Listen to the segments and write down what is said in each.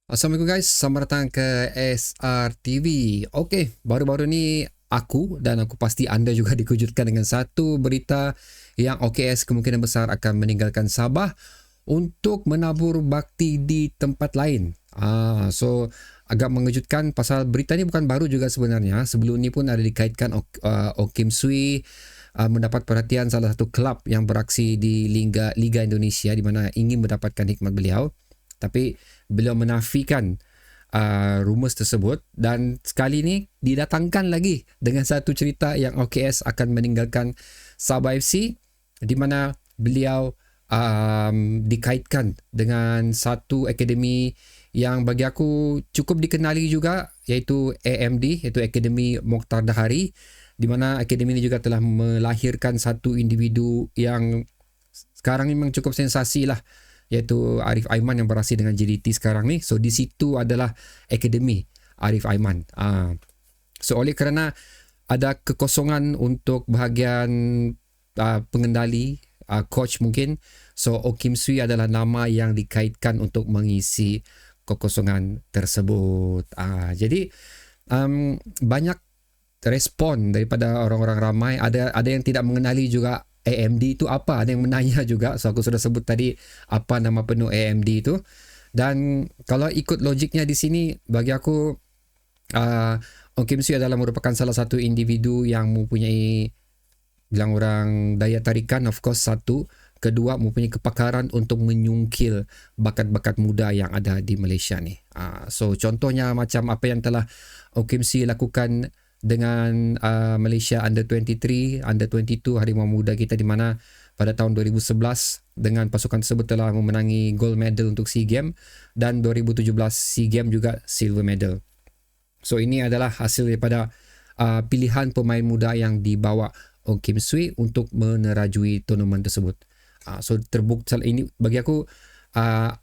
Assalamualaikum guys, selamat datang ke SRTV. Okey, baru-baru ni aku dan aku pasti anda juga dikejutkan dengan satu berita yang OKS kemungkinan besar akan meninggalkan Sabah untuk menabur bakti di tempat lain. So agak mengejutkan pasal berita ni bukan baru juga sebenarnya. Sebelum ni pun ada dikaitkan Kim Sui mendapat perhatian salah satu kelab yang beraksi di Liga Indonesia di mana ingin mendapatkan hikmat beliau. Tapi beliau menafikan rumours tersebut dan sekali ni didatangkan lagi dengan satu cerita yang OKS akan meninggalkan Sabah FC di mana beliau dikaitkan dengan satu akademi yang bagi aku cukup dikenali juga, iaitu AMD, iaitu Akademi Mokhtar Dahari, di mana akademi ini juga telah melahirkan satu individu yang sekarang memang cukup sensasi lah, iaitu Arif Aiman yang beraksi dengan JDT sekarang ni. So di situ adalah akademi Arif Aiman. So oleh kerana ada kekosongan untuk bahagian pengendali, coach mungkin, so Kim Sui adalah nama yang dikaitkan untuk mengisi kekosongan tersebut. Jadi banyak respon daripada orang-orang ramai. Ada yang tidak mengenali juga AMD itu apa, ada yang menanya juga. So aku sudah sebut tadi apa nama penuh AMD itu. Dan kalau ikut logiknya di sini, bagi aku Kim Sui adalah merupakan salah satu individu yang mempunyai, bilang orang, daya tarikan, of course, satu. Kedua, mempunyai kepakaran untuk menyungkil bakat-bakat muda yang ada di Malaysia ni. So contohnya macam apa yang telah Kim Sui lakukan dengan Malaysia Under-23, Under-22 Harimau Muda kita, di mana pada tahun 2011 dengan pasukan tersebut telah memenangi gold medal untuk SEA Games, dan 2017 SEA Games juga silver medal. So ini adalah hasil daripada pilihan pemain muda yang dibawa Kim Sui untuk menerajui tournament tersebut. So terbukti ini bagi aku.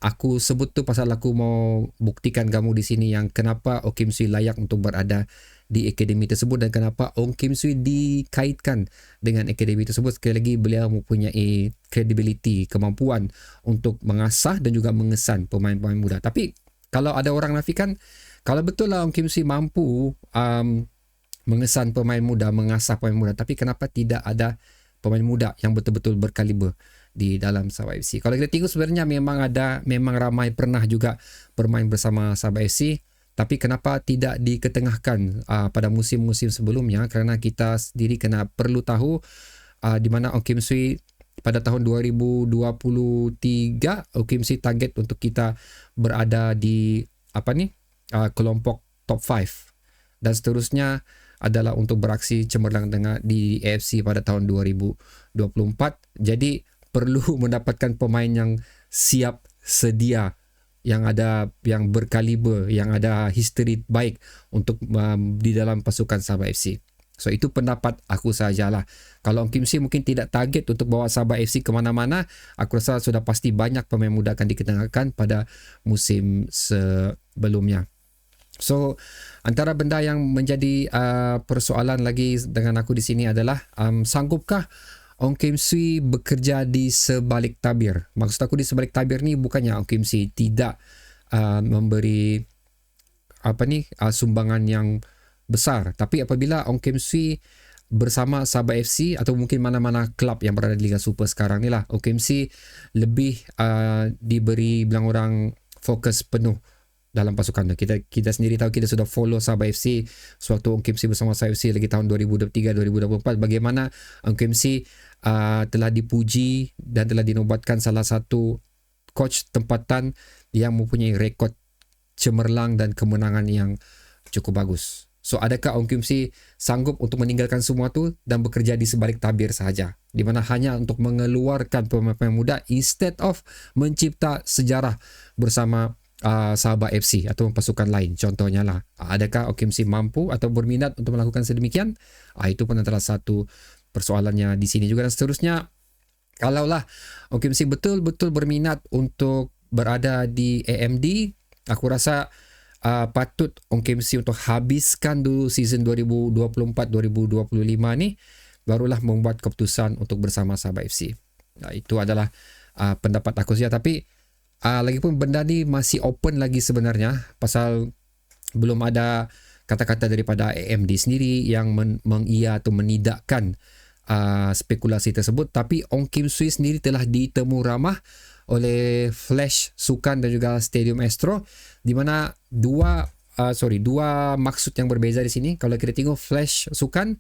Aku sebut tu pasal aku mau buktikan kamu di sini yang kenapa Kim Sui layak untuk berada di akademi tersebut dan kenapa Kim Sui dikaitkan dengan akademi tersebut. Sekali lagi, beliau mempunyai credibility, kemampuan untuk mengasah dan juga mengesan pemain-pemain muda. Tapi kalau ada orang nafikan, kalau betul lah Kim Sui mampu mengesan pemain muda, mengasah pemain muda, tapi kenapa tidak ada pemain muda yang betul-betul berkaliber di dalam Sabah FC? Kalau kita tengok, sebenarnya memang ramai pernah juga bermain bersama Sabah FC, tapi kenapa tidak diketengahkan pada musim-musim sebelumnya? Kerana kita sendiri kena perlu tahu di mana Kim Sui pada tahun 2023 Kim Sui target untuk kita berada di kelompok top 5, dan seterusnya adalah untuk beraksi cemerlang dengan di AFC pada tahun 2024. Jadi perlu mendapatkan pemain yang siap sedia, yang berkaliber, yang ada history baik untuk di dalam pasukan Sabah FC. So itu pendapat aku sajalah. Kalau Kim Sui mungkin tidak target untuk bawa Sabah FC ke mana-mana, aku rasa sudah pasti banyak pemain muda akan diketengahkan pada musim sebelumnya. So antara benda yang menjadi persoalan lagi dengan aku di sini adalah sanggupkah Kim Sui bekerja di sebalik tabir? Maksud aku di sebalik tabir ni bukannya Kim Sui tidak memberi sumbangan yang besar, tapi apabila Kim Sui bersama Sabah FC atau mungkin mana-mana kelab yang berada di Liga Super sekarang ni lah, Kim Sui lebih diberi, bilang orang, fokus penuh dalam pasukan. Kita sendiri tahu, kita sudah follow Sabah FC sewaktu Kim Sui bersama Sabah FC lagi tahun 2023-2024, bagaimana Kim Sui telah dipuji dan telah dinobatkan salah satu coach tempatan yang mempunyai rekod cemerlang dan kemenangan yang cukup bagus. So adakah Kim Sui sanggup untuk meninggalkan semua tu dan bekerja di sebalik tabir sahaja, di mana hanya untuk mengeluarkan pemain-pemain muda instead of mencipta sejarah bersama Sabah FC atau pasukan lain contohnya lah? Adakah Kim Sui mampu atau berminat untuk melakukan sedemikian? Itu pun adalah satu persoalannya di sini juga. Dan seterusnya, kalaulah Kim Sui betul-betul berminat untuk berada di AMD, aku rasa patut Kim Sui untuk habiskan dulu season 2024-2025 ni, barulah membuat keputusan untuk bersama Sabah FC. Itu adalah pendapat aku saja. Tapi lagipun benda ni masih open lagi sebenarnya, pasal belum ada kata-kata daripada AMD sendiri yang mengia atau menidakkan spekulasi tersebut. Tapi Ong Kim Sui sendiri telah ditemu ramah oleh Flash Sukan dan juga Stadium Astro, di mana dua maksud yang berbeza di sini. Kalau kita tengok Flash Sukan,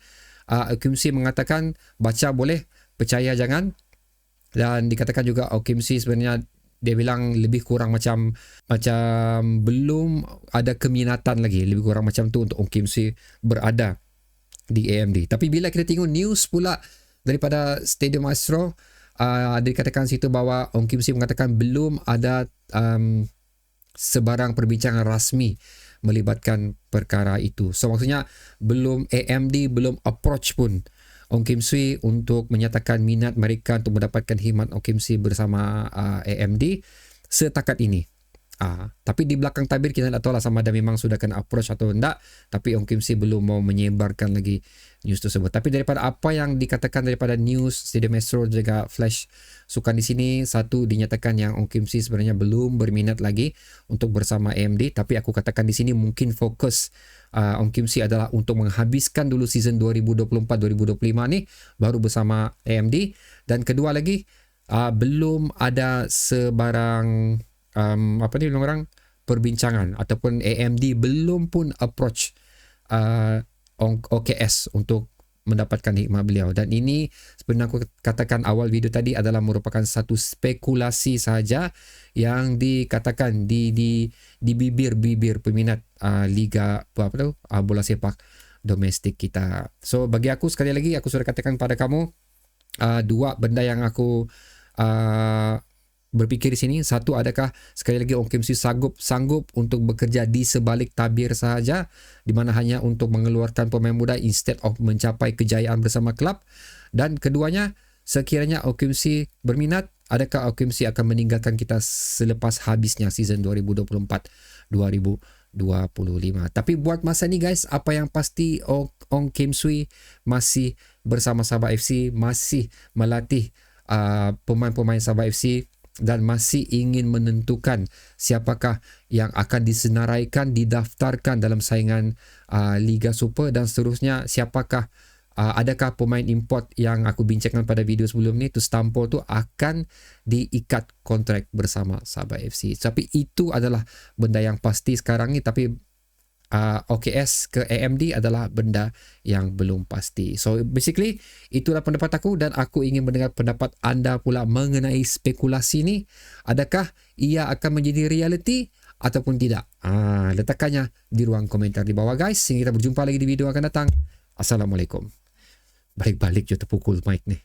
Ong Kim Sui mengatakan baca boleh, percaya jangan. Dan dikatakan juga Ong Kim Sui sebenarnya dia bilang lebih kurang macam belum ada keminatan lagi, lebih kurang macam tu untuk Ong Kim Sui berada di AMD. Tapi bila kita tengok news pula daripada Stadium Astro, dikatakan situ bahawa Ong Kim Sui mengatakan belum ada sebarang perbincangan rasmi melibatkan perkara itu. So maksudnya AMD belum approach pun Ong Kim Sui untuk menyatakan minat mereka untuk mendapatkan khidmat Ong Kim Sui bersama AMD setakat ini. Tapi di belakang tabir kita tak tahu lah sama ada memang sudah kena approach atau tidak. Tapi Ong Kim Sui belum mau menyebarkan lagi news tersebut. Tapi daripada apa yang dikatakan daripada news Stadium Astro juga Flash Sukan di sini, satu dinyatakan yang Ong Kim Sui sebenarnya belum berminat lagi untuk bersama AMD. Tapi aku katakan di sini mungkin fokus Ong Kim Sui adalah untuk menghabiskan dulu season 2024-2025 ni baru bersama AMD. Dan kedua lagi, belum ada sebarang orang perbincangan ataupun AMD belum pun approach OKS untuk mendapatkan hikmah beliau. Dan ini sebenarnya aku katakan awal video tadi adalah merupakan satu spekulasi saja yang dikatakan di bibir-bibir peminat liga bola sepak domestik kita. So bagi aku, sekali lagi aku sudah katakan pada kamu, dua benda yang aku berfikir di sini. Satu, adakah sekali lagi Ong Kim Sui sanggup untuk bekerja di sebalik tabir sahaja, di mana hanya untuk mengeluarkan pemain muda instead of mencapai kejayaan bersama klub. Dan keduanya, sekiranya Ong Kim Sui berminat, adakah Ong Kim Sui akan meninggalkan kita selepas habisnya season 2024-2025. Tapi buat masa ni guys, apa yang pasti Ong Kim Sui masih bersama Sabah FC, masih melatih pemain-pemain Sabah FC dan masih ingin menentukan siapakah yang akan disenaraikan, didaftarkan dalam saingan Liga Super dan seterusnya. Siapakah adakah pemain import yang aku bincangkan pada video sebelum ni tu, Stampol tu akan diikat kontrak bersama Sabah FC. Tapi itu adalah benda yang pasti sekarang ni. Tapi OKS ke AMD adalah benda yang belum pasti. So basically itulah pendapat aku, dan aku ingin mendengar pendapat anda pula mengenai spekulasi ni. Adakah ia akan menjadi reality ataupun tidak? Letakkannya di ruang komentar di bawah guys. Sehingga kita berjumpa lagi di video akan datang. Assalamualaikum. Balik-balik je terpukul mic ni.